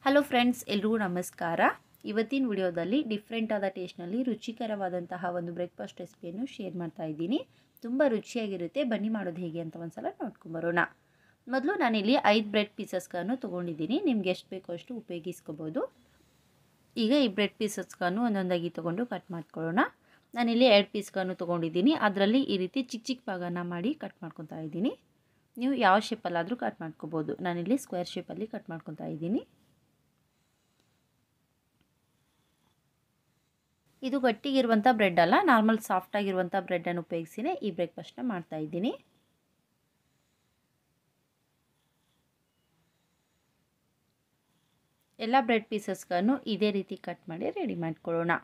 Hello friends, ಎಲ್ರಿಗೂ ನಮಸ್ಕಾರ. ಇವತ್ತಿನ ವಿಡಿಯೋದಲ್ಲಿ ಡಿಫ್ರೆಂಟ್ ಆದ ಟೇಸ್ಟ್ನಲ್ಲಿ ರುಚಿಕರವಾದಂತಹ ಒಂದು ಬ್ರೇಕ್ಫಾಸ್ಟ್ ರೆಸಿಪಿಯನ್ನು ಶೇರ್ ಮಾಡ್ತಾ ಇದ್ದೀನಿ. ತುಂಬ ರುಚಿಯಾಗಿರುತ್ತೆ. ಬನ್ನಿ ಮಾಡೋದು ಹೇಗೆ ಅಂತ ಒಂದ್ಸಲ ನೋಡ್ಕೊಂಬರೋಣ. ಮೊದಲು ನಾನಿಲ್ಲಿ 5 ಬ್ರೆಡ್ ಪೀಸಸ್ಗಳನ್ನು ತೊಗೊಂಡಿದ್ದೀನಿ. ನಿಮ್ಗೆ ಎಷ್ಟು ಬೇಕೋ ಅಷ್ಟು ಉಪಯೋಗಿಸ್ಕೋಬೋದು. ಈಗ ಈ ಬ್ರೆಡ್ ಪೀಸಸ್ಗಳನ್ನು ಒಂದೊಂದಾಗಿ ತೊಗೊಂಡು ಕಟ್ ಮಾಡ್ಕೊಳ್ಳೋಣ. ನಾನಿಲ್ಲಿ 2 ಪೀಸ್ಗಳನ್ನು ತೊಗೊಂಡಿದ್ದೀನಿ. ಅದರಲ್ಲಿ ಈ ರೀತಿ ಚಿಕ್ಕ ಚಿಕ್ಕ ಭಾಗನ ಮಾಡಿ ಕಟ್ ಮಾಡ್ಕೊತಾ ಇದ್ದೀನಿ. ನೀವು ಯಾವ ಶೇಪಲ್ಲಾದರೂ ಕಟ್ ಮಾಡ್ಕೋಬೋದು. ನಾನಿಲ್ಲಿ ಸ್ಕ್ವೇರ್ ಶೇಪಲ್ಲಿ ಕಟ್ ಮಾಡ್ಕೊತಾ ಇದ್ದೀನಿ. ಇದು ಗಟ್ಟಿಗಿರುವಂಥ ಬ್ರೆಡ್ ಅಲ್ಲ, ನಾರ್ಮಲ್ ಸಾಫ್ಟಾಗಿರುವಂಥ ಬ್ರೆಡ್ಡನ್ನು ಉಪಯೋಗಿಸಿನೇ ಈ ಬ್ರೇಕ್ಫಾಸ್ಟ್ನ ಮಾಡ್ತಾ ಇದ್ದೀನಿ. ಎಲ್ಲ ಬ್ರೆಡ್ ಪೀಸಸ್ಗಳನ್ನು ಇದೇ ರೀತಿ ಕಟ್ ಮಾಡಿ ರೆಡಿ ಮಾಡ್ಕೊಳ್ಳೋಣ.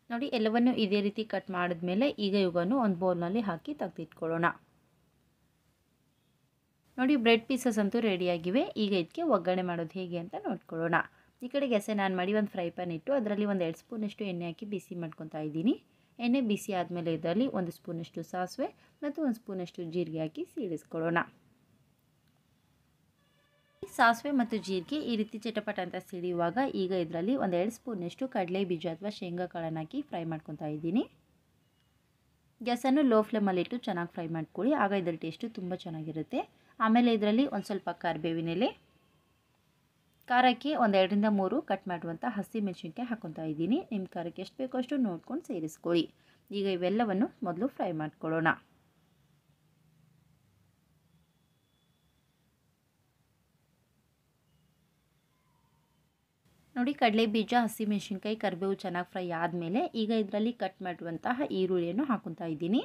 ನೋಡಿ, ಎಲ್ಲವನ್ನು ಇದೇ ರೀತಿ ಕಟ್ ಮಾಡಿದ್ಮೇಲೆ ಈಗ ಇವುಗಳನ್ನು ಒಂದು ಬೌಲ್ನಲ್ಲಿ ಹಾಕಿ ತೆಗೆದಿಟ್ಕೊಳ್ಳೋಣ. ನೋಡಿ, ಬ್ರೆಡ್ ಪೀಸಸ್ ಅಂತೂ ರೆಡಿಯಾಗಿವೆ. ಈಗ ಇದಕ್ಕೆ ಒಗ್ಗರಣೆ ಮಾಡೋದು ಹೇಗೆ ಅಂತ ನೋಡ್ಕೊಳ್ಳೋಣ. ಈ ಕಡೆ ಗ್ಯಾಸನ್ನು ಆನ್ ಮಾಡಿ ಒಂದು ಫ್ರೈ ಪ್ಯಾನ್ ಇಟ್ಟು ಅದರಲ್ಲಿ ಒಂದು 2 ಸ್ಪೂನಷ್ಟು ಎಣ್ಣೆ ಹಾಕಿ ಬಿಸಿ ಮಾಡ್ಕೊತಾ ಇದ್ದೀನಿ. ಎಣ್ಣೆ ಬಿಸಿ ಆದಮೇಲೆ ಇದರಲ್ಲಿ 1 ಸ್ಪೂನಷ್ಟು ಸಾಸಿವೆ ಮತ್ತು 1 ಸ್ಪೂನಷ್ಟು ಜೀರಿಗೆ ಹಾಕಿ ಸೀಳಿಸ್ಕೊಳ್ಳೋಣ. ಸಾಸಿವೆ ಮತ್ತು ಜೀರಿಗೆ ಈ ರೀತಿ ಚಟಪಟ ಅಂತ ಸಿಡಿಯುವಾಗ ಈಗ ಇದರಲ್ಲಿ ಒಂದು 2 ಸ್ಪೂನಷ್ಟು ಕಡಲೆ ಬೀಜ ಅಥವಾ ಶೇಂಗಾ ಕಾಳನ್ನು ಹಾಕಿ ಫ್ರೈ ಮಾಡ್ಕೊತಾ ಇದ್ದೀನಿ. ಗ್ಯಾಸನ್ನು ಲೋ ಫ್ಲೇಮಲ್ಲಿಟ್ಟು ಚೆನ್ನಾಗಿ ಫ್ರೈ ಮಾಡ್ಕೊಳ್ಳಿ, ಆಗ ಇದರ ಟೇಸ್ಟು ತುಂಬ ಚೆನ್ನಾಗಿರುತ್ತೆ. ಆಮೇಲೆ ಇದರಲ್ಲಿ ಒಂದು ಸ್ವಲ್ಪ ಕರಿಬೇವಿನ ಎಲೆ, ಖಾರಕ್ಕೆ ಒಂದು 2 ರಿಂದ 3 ಕಟ್ ಮಾಡುವಂಥ ಹಸಿ ಮೆಣಸಿನ್ಕಾಯಿ ಹಾಕೊತಾ ಇದ್ದೀನಿ. ನಿಮ್ಮ ಖಾರಕ್ಕೆ ಎಷ್ಟು ಬೇಕೋ ಅಷ್ಟು ನೋಡ್ಕೊಂಡು ಸೇರಿಸ್ಕೊಳ್ಳಿ. ಈಗ ಇವೆಲ್ಲವನ್ನು ಮೊದಲು ಫ್ರೈ ಮಾಡ್ಕೊಳ್ಳೋಣ. ನೋಡಿ, ಕಡಲೆ ಬೀಜ, ಹಸಿಮೆಣಸಿನ್ಕಾಯಿ, ಕರಿಬೇವು ಚೆನ್ನಾಗಿ ಫ್ರೈ ಆದಮೇಲೆ ಈಗ ಇದರಲ್ಲಿ ಕಟ್ ಮಾಡುವಂತಹ ಈರುಳ್ಳಿಯನ್ನು ಹಾಕೊತಾ ಇದ್ದೀನಿ.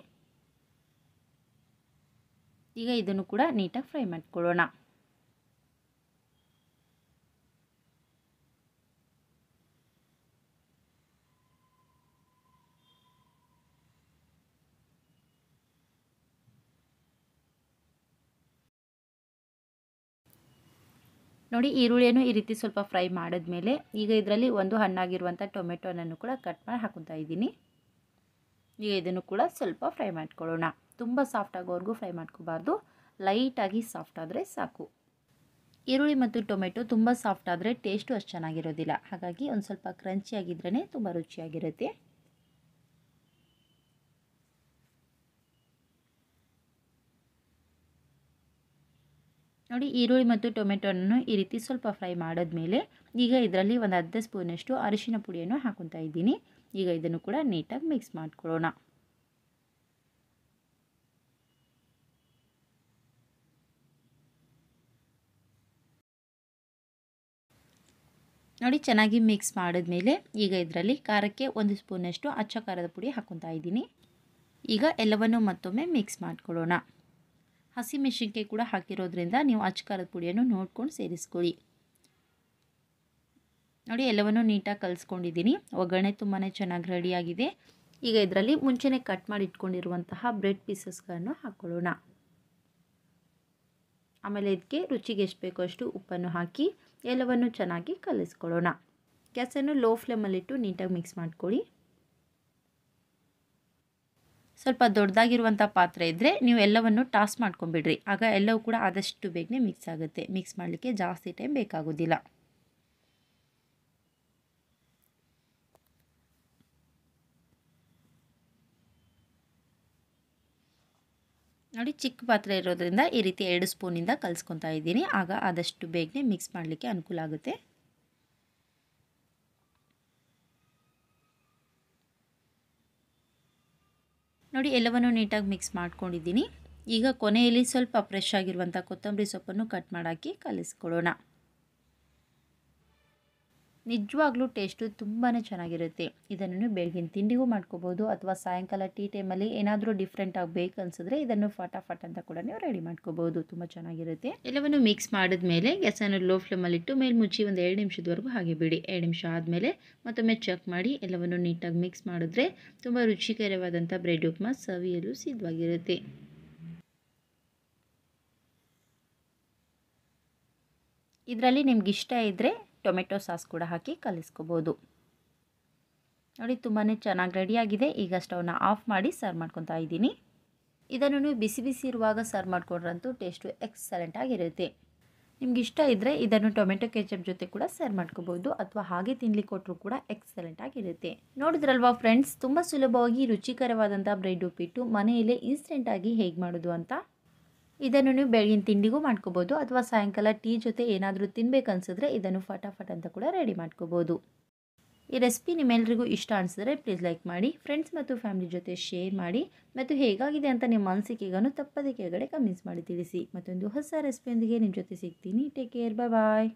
ಈಗ ಇದನ್ನು ಕೂಡ ನೀಟಾಗಿ ಫ್ರೈ ಮಾಡ್ಕೊಳ್ಳೋಣ. ನೋಡಿ, ಈರುಳ್ಳಿಯನ್ನು ಈ ರೀತಿ ಸ್ವಲ್ಪ ಫ್ರೈ ಮಾಡಿದ್ಮೇಲೆ ಈಗ ಇದರಲ್ಲಿ ಒಂದು ಹಣ್ಣಾಗಿರುವಂಥ ಟೊಮೆಟೊನನ್ನು ಕೂಡ ಕಟ್ ಮಾಡಿ ಹಾಕೊತಾ ಇದ್ದೀನಿ. ಈಗ ಇದನ್ನು ಕೂಡ ಸ್ವಲ್ಪ ಫ್ರೈ ಮಾಡ್ಕೊಳ್ಳೋಣ. ತುಂಬ ಸಾಫ್ಟ್ ಆಗೋವರೆಗೂ ಫ್ರೈ ಮಾಡ್ಕೋಬಾರ್ದು, ಲೈಟಾಗಿ ಸಾಫ್ಟ್ ಆದರೆ ಸಾಕು. ಈರುಳ್ಳಿ ಮತ್ತು ಟೊಮೆಟೊ ತುಂಬ ಸಾಫ್ಟ್ ಆದರೆ ಟೇಸ್ಟು ಅಷ್ಟು ಚೆನ್ನಾಗಿರೋದಿಲ್ಲ. ಹಾಗಾಗಿ ಒಂದು ಸ್ವಲ್ಪ ಕ್ರಂಚಿಯಾಗಿದ್ರೇ ತುಂಬ ರುಚಿಯಾಗಿರುತ್ತೆ. ನೋಡಿ, ಈರುಳ್ಳಿ ಮತ್ತು ಟೊಮೆಟೊನನ್ನು ಈ ರೀತಿ ಸ್ವಲ್ಪ ಫ್ರೈ ಮಾಡಿದ್ಮೇಲೆ ಈಗ ಇದರಲ್ಲಿ ಒಂದು ಅರ್ಧ ಸ್ಪೂನಷ್ಟು ಅರಿಶಿನ ಪುಡಿಯನ್ನು ಹಾಕೊತಾ ಇದ್ದೀನಿ. ಈಗ ಇದನ್ನು ಕೂಡ ನೀಟಾಗಿ ಮಿಕ್ಸ್ ಮಾಡ್ಕೊಳ್ಳೋಣ. ನೋಡಿ, ಚೆನ್ನಾಗಿ ಮಿಕ್ಸ್ ಮಾಡಿದ್ಮೇಲೆ ಈಗ ಇದರಲ್ಲಿ ಖಾರಕ್ಕೆ 1 ಸ್ಪೂನಷ್ಟು ಅಚ್ಚ ಖಾರದ ಪುಡಿ ಹಾಕೊತಾ ಇದ್ದೀನಿ. ಈಗ ಎಲ್ಲವನ್ನು ಮತ್ತೊಮ್ಮೆ ಮಿಕ್ಸ್ ಮಾಡ್ಕೊಳ್ಳೋಣ. ಹಸಿಮೆಣಸಿನ್ಕಾಯಿ ಕೂಡ ಹಾಕಿರೋದ್ರಿಂದ ನೀವು ಅಚ್ಚ ಖಾರದ ಪುಡಿಯನ್ನು ನೋಡ್ಕೊಂಡು ಸೇರಿಸ್ಕೊಳ್ಳಿ. ನೋಡಿ, ಎಲ್ಲವನ್ನು ನೀಟಾಗಿ ಕಲಿಸ್ಕೊಂಡಿದ್ದೀನಿ. ಒಗ್ಗರಣೆ ತುಂಬಾ ಚೆನ್ನಾಗಿ ರೆಡಿಯಾಗಿದೆ. ಈಗ ಇದರಲ್ಲಿ ಮುಂಚೆನೇ ಕಟ್ ಮಾಡಿ ಇಟ್ಕೊಂಡಿರುವಂತಹ ಬ್ರೆಡ್ ಪೀಸಸ್ಗಳನ್ನು ಹಾಕ್ಕೊಳ್ಳೋಣ. ಆಮೇಲೆ ಇದಕ್ಕೆ ರುಚಿಗೆ ಎಷ್ಟು ಬೇಕೋ ಅಷ್ಟು ಉಪ್ಪನ್ನು ಹಾಕಿ ಎಲ್ಲವನ್ನು ಚೆನ್ನಾಗಿ ಕಲಿಸ್ಕೊಳ್ಳೋಣ. ಗ್ಯಾಸನ್ನು ಲೋ ಫ್ಲೇಮಲ್ಲಿಟ್ಟು ನೀಟಾಗಿ ಮಿಕ್ಸ್ ಮಾಡ್ಕೊಳ್ಳಿ. ಸ್ವಲ್ಪ ದೊಡ್ಡದಾಗಿರುವಂಥ ಪಾತ್ರೆ ಇದ್ದರೆ ನೀವು ಎಲ್ಲವನ್ನು ಟಾಸ್ ಮಾಡ್ಕೊಂಬಿಡ್ರಿ, ಆಗ ಎಲ್ಲವೂ ಕೂಡ ಆದಷ್ಟು ಬೇಗನೆ ಮಿಕ್ಸ್ ಆಗುತ್ತೆ. ಮಿಕ್ಸ್ ಮಾಡಲಿಕ್ಕೆ ಜಾಸ್ತಿ ಟೈಮ್ ಬೇಕಾಗೋದಿಲ್ಲ. ನೋಡಿ, ಚಿಕ್ಕ ಪಾತ್ರೆ ಇರೋದ್ರಿಂದ ಈ ರೀತಿ 2 ಸ್ಪೂನಿಂದ ಕಲಿಸ್ಕೊತಾ ಇದ್ದೀನಿ, ಆಗ ಆದಷ್ಟು ಬೇಗನೆ ಮಿಕ್ಸ್ ಮಾಡಲಿಕ್ಕೆ ಅನುಕೂಲ ಆಗುತ್ತೆ. ನೋಡಿ, ಎಲ್ಲವನ್ನು ನೀಟಾಗಿ ಮಿಕ್ಸ್ ಮಾಡ್ಕೊಂಡಿದ್ದೀನಿ. ಈಗ ಕೊನೆಯಲ್ಲಿ ಸ್ವಲ್ಪ ಫ್ರೆಶ್ ಆಗಿರುವಂಥ ಕೊತ್ತಂಬರಿ ಸೊಪ್ಪನ್ನು ಕಟ್ ಮಾಡಾಕಿ ಕಲಿಸ್ಕೊಳ್ಳೋಣ. ನಿಜವಾಗ್ಲೂ ಟೇಸ್ಟು ತುಂಬಾ ಚೆನ್ನಾಗಿರುತ್ತೆ. ಇದನ್ನು ಬೆಳಗಿನ ತಿಂಡಿಗೂ ಮಾಡ್ಕೋಬೋದು ಅಥವಾ ಸಾಯಂಕಾಲ ಟೀ ಟೈಮಲ್ಲಿ ಏನಾದರೂ ಡಿಫ್ರೆಂಟಾಗಿ ಬೇಕು ಅನಿಸಿದ್ರೆ ಇದನ್ನು ಫಟಾಫಟ್ ಅಂತ ಕೂಡ ನೀವು ರೆಡಿ ಮಾಡ್ಕೋಬೋದು. ತುಂಬ ಚೆನ್ನಾಗಿರುತ್ತೆ. ಎಲ್ಲವನ್ನು ಮಿಕ್ಸ್ ಮಾಡಿದ್ಮೇಲೆ ಗ್ಯಾಸನ್ನು ಲೋ ಫ್ಲೇಮಲ್ಲಿಟ್ಟು ಮೇಲೆ ಮುಚ್ಚಿ ಒಂದು 2 ನಿಮಿಷದವರೆಗೂ ಹಾಗೆ ಬಿಡಿ. 2 ನಿಮಿಷ ಆದಮೇಲೆ ಮತ್ತೊಮ್ಮೆ ಚೆಕ್ ಮಾಡಿ ಎಲ್ಲವನ್ನು ನೀಟಾಗಿ ಮಿಕ್ಸ್ ಮಾಡಿದ್ರೆ ತುಂಬ ರುಚಿಕರವಾದಂಥ ಬ್ರೆಡ್ ಉಪ್ಮಾ ಸವಿಯಲು ಸಿದ್ಧವಾಗಿರುತ್ತೆ. ಇದರಲ್ಲಿ ನಿಮ್ಗೆ ಇಷ್ಟ ಇದ್ದರೆ ಟೊಮೆಟೊ ಸಾಸ್ ಕೂಡ ಹಾಕಿ ಕಲಿಸ್ಕೋಬೋದು. ನೋಡಿ ತುಂಬಾ ಚೆನ್ನಾಗಿ ರೆಡಿಯಾಗಿದೆ. ಈಗ ಸ್ಟವ್ನ ಆಫ್ ಮಾಡಿ ಸರ್ವ್ ಮಾಡ್ಕೊತಾ ಇದ್ದೀನಿ. ಇದನ್ನು ನೀವು ಬಿಸಿ ಬಿಸಿ ಇರುವಾಗ ಸರ್ವ್ ಮಾಡ್ಕೊಂಡ್ರಂತೂ ಟೇಸ್ಟು ಎಕ್ಸಲೆಂಟ್ ಆಗಿರುತ್ತೆ. ನಿಮ್ಗೆ ಇಷ್ಟ ಇದ್ದರೆ ಇದನ್ನು ಟೊಮೆಟೊ ಕೆಚಪ್ ಜೊತೆ ಕೂಡ ಸರ್ವ್ ಮಾಡ್ಕೋಬೋದು ಅಥವಾ ಹಾಗೆ ತಿನ್ಲಿಕ್ಕೆ ಕೊಟ್ಟರು ಕೂಡ ಎಕ್ಸಲೆಂಟ್ ಆಗಿರುತ್ತೆ. ನೋಡಿದ್ರಲ್ವಾ ಫ್ರೆಂಡ್ಸ್, ತುಂಬ ಸುಲಭವಾಗಿ ರುಚಿಕರವಾದಂಥ ಬ್ರೆಡ್ ಉಪ್ಪಿಟ್ಟು ಮನೆಯಲ್ಲೇ ಇನ್ಸ್ಟೆಂಟಾಗಿ ಹೇಗೆ ಮಾಡೋದು ಅಂತ. ಇದನ್ನು ನೀವು ಬೆಳಗಿನ ತಿಂಡಿಗೂ ಮಾಡ್ಕೋಬೋದು ಅಥವಾ ಸಾಯಂಕಾಲ ಟೀ ಜೊತೆ ಏನಾದರೂ ತಿನ್ಬೇಕನ್ಸಿದ್ರೆ ಇದನ್ನು ಫಟಾಫಟ್ ಅಂತ ಕೂಡ ರೆಡಿ ಮಾಡ್ಕೋಬೋದು. ಈ ರೆಸಿಪಿ ನಿಮ್ಮೆಲ್ಲರಿಗೂ ಇಷ್ಟ ಅನಿಸಿದ್ರೆ ಪ್ಲೀಸ್ ಲೈಕ್ ಮಾಡಿ, ಫ್ರೆಂಡ್ಸ್ ಮತ್ತು ಫ್ಯಾಮಿಲಿ ಜೊತೆ ಶೇರ್ ಮಾಡಿ ಮತ್ತು ಹೇಗಾಗಿದೆ ಅಂತ ನಿಮ್ಮ ಅನಿಸಿಕೆಗಳನ್ನು ತಪ್ಪದೇ ಕೆಳಗಡೆ ಕಮೆಂಟ್ಸ್ ಮಾಡಿ ತಿಳಿಸಿ. ಮತ್ತೊಂದು ಹೊಸ ರೆಸಿಪಿಯೊಂದಿಗೆ ನಿಮ್ಮ ಜೊತೆ ಸಿಗ್ತೀನಿ. ಟೇಕ್ ಕೇರ್, ಬಾಯ್.